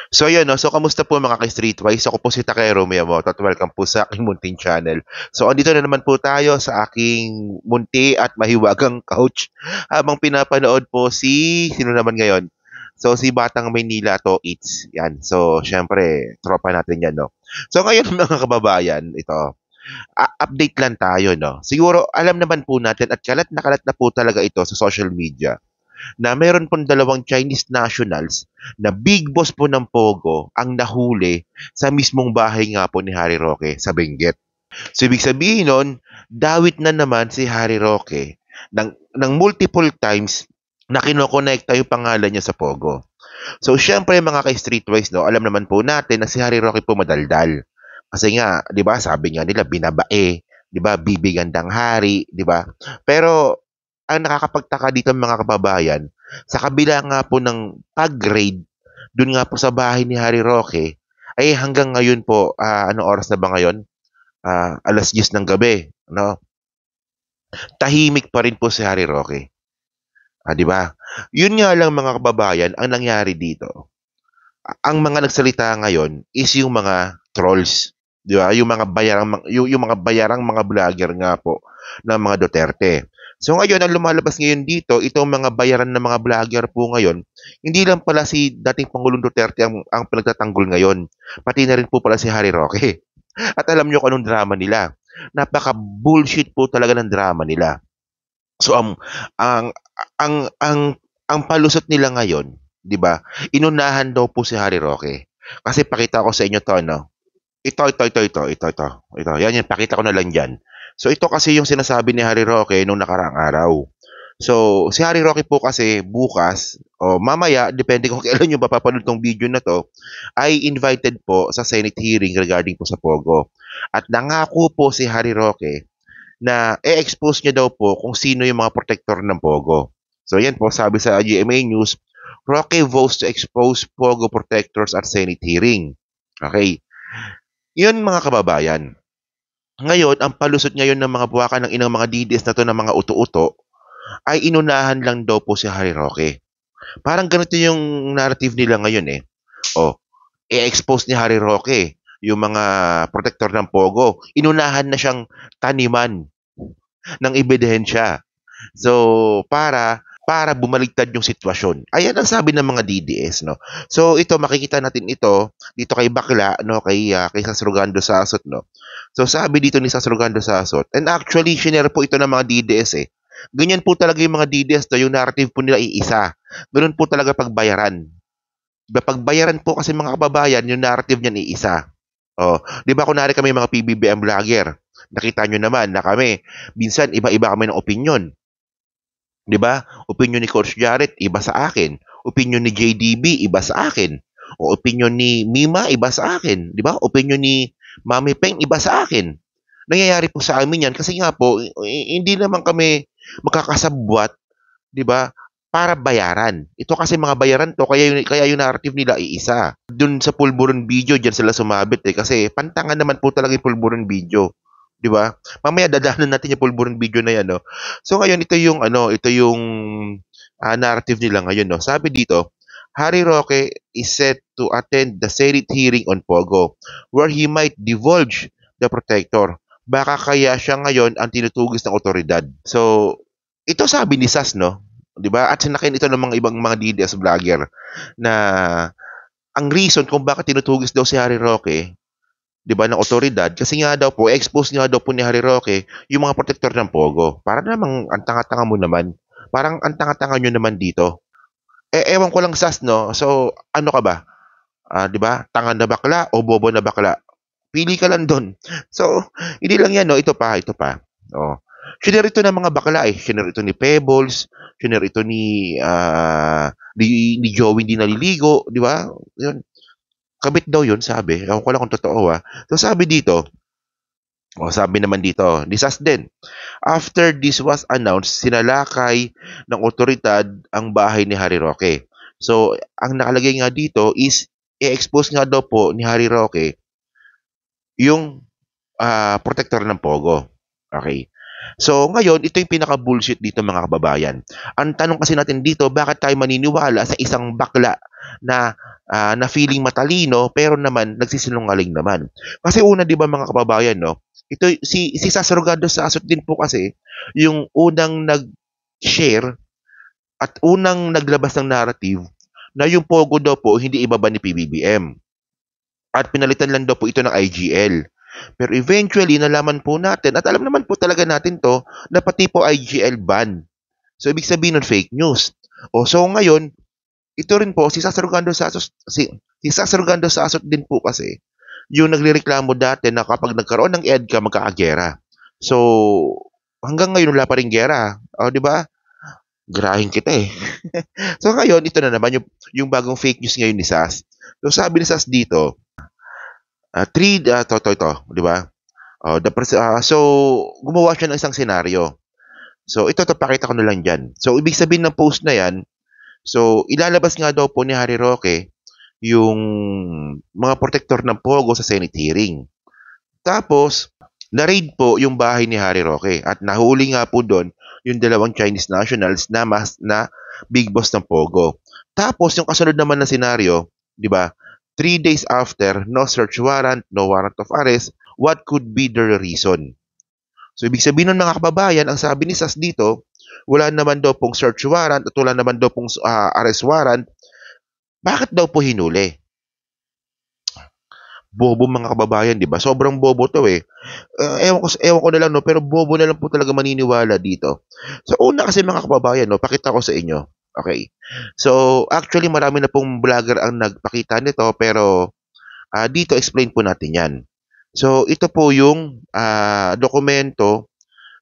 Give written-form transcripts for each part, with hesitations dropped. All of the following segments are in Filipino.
So ayun 'no, so kamusta po mga ka-Streetwise? Ako po si Takero Miyamoto at welcome po sa aking munting channel. So andito na naman po tayo sa aking munti at mahiwagang couch habang pinapanood po sino naman ngayon? So si Batang Maynila to Eats, 'yan. So siyempre tropa natin 'yan 'no. So ngayon mga kababayan, ito, update lang tayo 'no. Siguro alam naman po natin at kalat na po talaga ito sa social media na meron pong dalawang Chinese nationals na big boss po ng Pogo ang nahuli sa mismong bahay nga po ni Harry Roque sa Benguet. So ibig sabihin nun, dawit na naman si Harry Roque ng multiple times na kinokonekta yung pangalan niya sa Pogo. So syempre mga ka-Streetwise, no, alam naman po natin na si Harry Roque po madaldal. Kasi nga, 'di ba, sabi nga nila binabae, 'di ba, bibigandang hari, 'di ba? Pero ang nakakapagtaka dito mga kababayan, sa kabila nga po ng pag-raid dun nga po sa bahay ni Harry Roque, ay hanggang ngayon po, anong oras na ba ngayon? 10:00 ng gabi, no? Tahimik pa rin po si Harry Roque. 'Di ba? Yun nga lang mga kababayan, ang nangyari dito, ang mga nagsalita ngayon is yung mga trolls, 'di ba? Yung mga bayarang mga vlogger nga po ng mga Duterte. So ngayon ang lumalabas ngayon dito, itong mga bayaran ng mga vlogger po ngayon, hindi lang pala si dating Pangulong Duterte ang pinagtatanggol ngayon, pati na rin po pala si Harry Roque. At alam niyo kung anong drama nila. Napaka-bullshit po talaga ng drama nila. So ang ang palusot nila ngayon, 'di ba? Inunahan daw po si Harry Roque. Kasi pakita ko sa inyo 'to, no. Ito. Yan, pakita ko na lang diyan. So ito kasi yung sinasabi ni Harry Roque nung nakaraang araw. So si Harry Roque po kasi bukas o mamaya, depende kung kailan niyo mapapanood tong video na 'to, ay invited po sa Senate hearing regarding po sa Pogo. At nangako po si Harry Roque na e-expose niya daw po kung sino yung mga protector ng Pogo. So yan po, sabi sa GMA News, Roque votes to expose Pogo protectors at Senate hearing. Okay. Yun mga kababayan. Ngayon, ang palusot ngayon ng mga buwakan ng inang mga DDS na to ng mga uto-uto ay inunahan lang daw po si Harry Roque. Parang ganito yung narrative nila ngayon eh. O, i-expose ni Harry Roque yung mga protector ng Pogo. Inunahan na siyang taniman ng ebidensya. So, para bumaligtad yung sitwasyon. Ayan ang sabi ng mga DDS, no. So, ito makikita natin ito dito kay Bakla, no, kay Sasrugando Sasot, no. So, sabi dito ni Sasrugando Sasot, and actually shinare po ito ng mga DDS eh. Ganyan po talaga yung mga DDS, to, yung narrative po nila iisa. Ganun po talaga pagbayaran. Diba, pagbayaran po kasi mga kababayan, yung narrative niyan iisa. Oh, 'di ba kunwari kami mga PBBM vlogger, nakita nyo naman na kami, minsan iba-iba kami ng opinyon. 'Di ba? Opinyon ni Coach Jarrett iba sa akin, opinyon ni JDB iba sa akin, o opinyon ni Mima iba sa akin, 'di ba? Opinyon ni Mami Peng iba sa akin. Nangyayari po sa amin 'yan kasi nga po hindi naman kami magkakasabwat, 'di ba? Para bayaran. Ito kasi mga bayaran 'to kaya yung narrative nila iisa. Dun sa pulburon video diyan sila sumabit eh kasi pantangan naman po talaga yung pulburon video. 'Di ba? Mamaya dadaanan natin yung pulburon video na 'yan, no. So ngayon ito yung narrative nila ngayon, no. Sabi dito, Harry Roque is set to attend the Senate hearing on Pogo where he might divulge the protector. Baka kaya siya ngayon ang tinutugis ng otoridad. So, ito sabi ni Sas, no? 'Di ba? At sinakin ito ng mga ibang mga DDS vlogger na ang reason kung bakit tinutugis daw si Harry Roque, 'di ba, ng otoridad kasi nga daw po expose nga daw po ni Harry Roque yung mga protector ng Pogo. Para namang ang tanga-tanga mo naman. Parang ang tanga-tanga nyo naman dito. Ewan ko lang Sas, no. So ano ka ba? 'Di ba? Tanga na bakla o bobo na bakla? Pili ka lang doon. So hindi lang 'yan, no. Ito pa. Oh. Shinare ito ng mga bakla eh. Shinare ito ni Pebbles, shinare ito ni Joey hindi naliligo, 'di ba? Yun. Kabit daw yun sabi. Ewan ko lang kung totoo So sabi dito, sabi naman dito, disas din. After this was announced, sinalakay ng otoridad ang bahay ni Harry Roque. So, ang nakalagay nga dito is i-expose nga daw po ni Harry Roque yung protector ng Pogo. Okay. So ngayon, ito yung pinaka-bullshit dito mga kababayan. Ang tanong kasi natin dito, bakit tayo maniniwala sa isang bakla na na feeling matalino pero naman nagsisinungaling naman? Kasi una 'di ba mga kababayan 'no, ito si Sas Rogando Sasot din po kasi yung unang nag-share at unang naglabas ng narrative na yung Pogo daw po hindi ibaba ni PBBM at pinalitan lang daw po ito ng IGL. Pero eventually, nalaman po natin, at alam naman po talaga natin to, na pati po IGL ban. So, ibig sabihin nun, fake news. O, so ngayon, ito rin po, si Sasarugando Sasot, si Sasarugando Sasot din po kasi, yung nagrereklamo dati na kapag nagkaroon ng EDCA, magkakagera. So, hanggang ngayon, wala pa rin gera. O, di ba? Grahin kita eh. So, ngayon, ito na naman, yung bagong fake news ngayon ni Sas. So, sabi ni Sas dito, ito, di ba? So, gumawa siya ng isang senaryo. So, ito, pakita ko na lang dyan. So, ibig sabihin ng post na yan, so, ilalabas nga daw po ni Harry Roque yung mga protector ng Pogo sa Senate hearing. Tapos, na-raid po yung bahay ni Harry Roque at nahuli nga po doon yung dalawang Chinese nationals na big boss ng Pogo. Tapos, yung kasunod naman na senaryo, di ba, 3 days after, no search warrant, no warrant of arrest, what could be the reason? So, ibig sabihin ng mga kababayan, ang sabi ni Sas dito, wala naman daw pong search warrant at wala naman daw pong arrest warrant. Bakit daw po hinuli? Bobo mga kababayan, di ba? Sobrang bobo to eh. Ewan ko na lang, no? Pero bobo na lang po talaga maniniwala dito. So, una kasi mga kababayan, no? Pakita ko sa inyo. Okay. So, actually, marami na pong vlogger ang nagpakita nito, pero dito explain po natin yan. So, ito po yung dokumento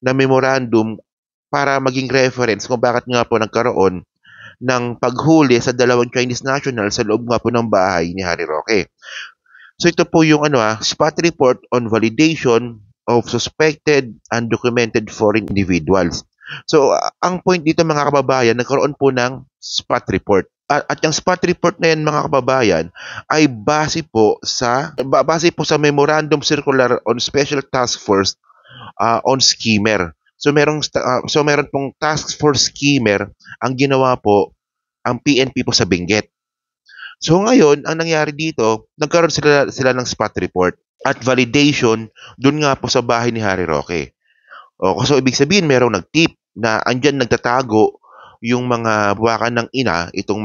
na memorandum para maging reference kung bakit nga po nagkaroon ng paghuli sa dalawang Chinese national sa loob nga po ng bahay ni Harry Roque. So ito po yung spot report on validation of suspected undocumented foreign individuals. So ang point dito mga kababayan, nagkaroon po ng spot report. At yung spot report na yan mga kababayan ay base po sa Memorandum Circular on Special Task Force on Schemer. So meron pong task force schemer ang ginawa po ang PNP po sa Benguet. So ngayon, ang nangyari dito, nagkaroon sila ng spot report at validation dun nga po sa bahay ni Harry Roque. So ibig sabihin merong nag-tip na andyan nagtatago yung mga buwakan ng ina, itong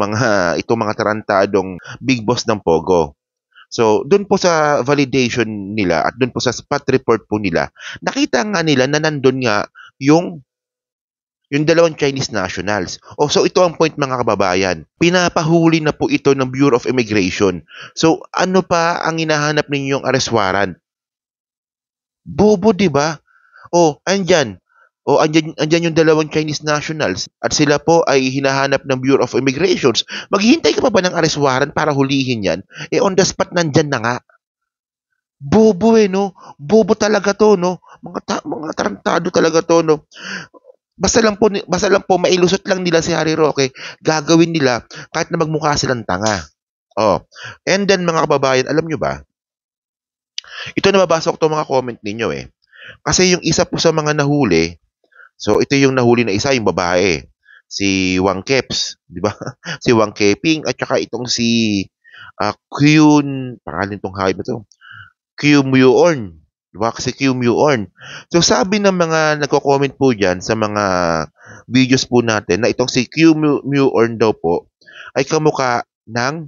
mga tarantadong big boss ng Pogo. So, doon po sa validation nila at doon po sa spot report po nila, nakita nga nila na nandun nga yung dalawang Chinese nationals. So ito ang point mga kababayan. Pinapahuli na po ito ng Bureau of Immigration. So ano pa ang hinahanap ninyong arrest warrant? Bobo, 'di ba? Andyan. Andyan yung dalawang Chinese nationals at sila po ay hinahanap ng Bureau of Immigration. Maghihintay ka pa ba ng arrest warrant para hulihin yan? On the spot nandyan na nga. Bobo no? Bobo talaga to, no? Mga tarantado talaga to, no? Basta lang po mailusot lang nila si Harry Roque, gagawin nila kahit na magmukha silang tanga. And then mga kababayan, alam nyo ba? Ito nababasa ko itong mga comment ninyo eh. Kasi yung isa po sa mga nahuli, so ito yung nahuli na isa, yung babae. Si Wang Keps, di ba? Si Wang Keping at saka itong si Kyun, pangalan itong hayop na to, Kyun Myorn. Diba? Kasi Kyun Myorn. So sabi ng mga nagko-comment po dyan sa mga videos po natin na itong si Kyun Myorn daw po ay kamukha ng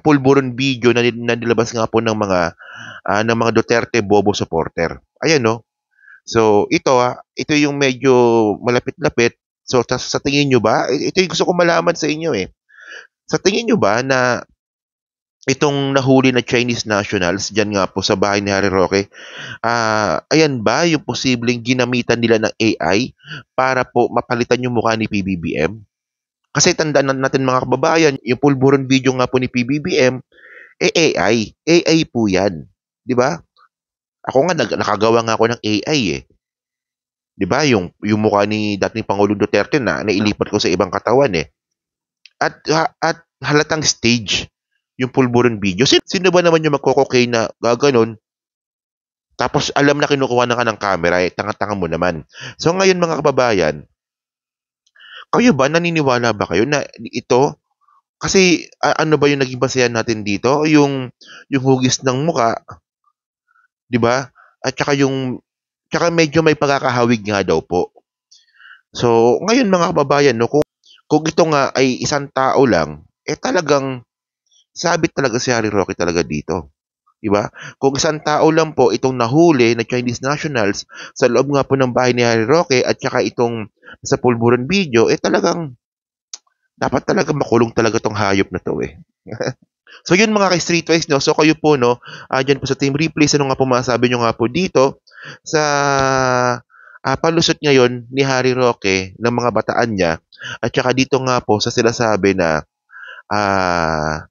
pulburon video na nilabas nga po ng mga Duterte bobo supporter. Ayan no. So ito yung medyo malapit-lapit. So sa tingin nyo ba, ito yung gusto ko malaman sa inyo eh. Sa tingin nyo ba na itong nahuli na Chinese nationals dyan nga po sa bahay ni Harry Roque, ayan ba yung posibleng ginamitan nila ng AI para po mapalitan yung mukha ni PBBM? Kasi tandaan natin mga kababayan, yung pulburon video nga po ni PBBM, AI. AI po yan. Di ba? Ako nga, nakagawa nga ako ng AI eh. Di ba? Yung mukha ni dating Pangulong Duterte na nailipat ko sa ibang katawan eh. At halatang stage yung pulburon video. Sino ba naman yung magko-cocaine na gaganon? Tapos alam na kinukuha na ka ng camera, eh, tanga-tanga mo naman. So ngayon mga kababayan, kayo ba, naniniwala ba kayo na ito kasi ano ba yung naging basehan natin dito, yung hugis ng muka, 'di ba? At tsaka medyo may pagkakahawig nga daw po. So ngayon mga kababayan 'no, kung ito nga ay isang tao lang, eh talagang sabit talaga si Harry Roque talaga dito. 'Di ba? Kung isang tao lang po itong nahuli na Chinese nationals sa loob nga po ng bahay ni Harry Roque at saka itong sa pulburon video, eh talagang dapat talaga makulong talaga 'tong hayop na 'to, eh. So yun mga ka-Streetwise 'no, so kayo po 'no, diyan po sa Team Replays, ano nga po masasabi niyo nga po dito sa, palusot ngayon ni Harry Roque ng mga bataan niya at saka dito nga po sa sinasabi na, ah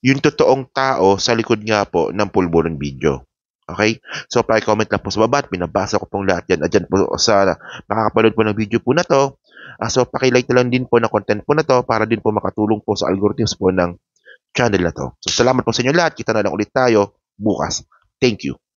yung totoong tao sa likod nga po ng pulburon video. Okay? So, paki-comment lang po sa baba at binabasa ko pong lahat yan. At dyan po sa makakapanood po ng video po na to. So, paki-like na lang din po ng content po na to para din po makatulong po sa algorithms po ng channel na to. So, salamat po sa inyo lahat. Kita na lang ulit tayo bukas. Thank you.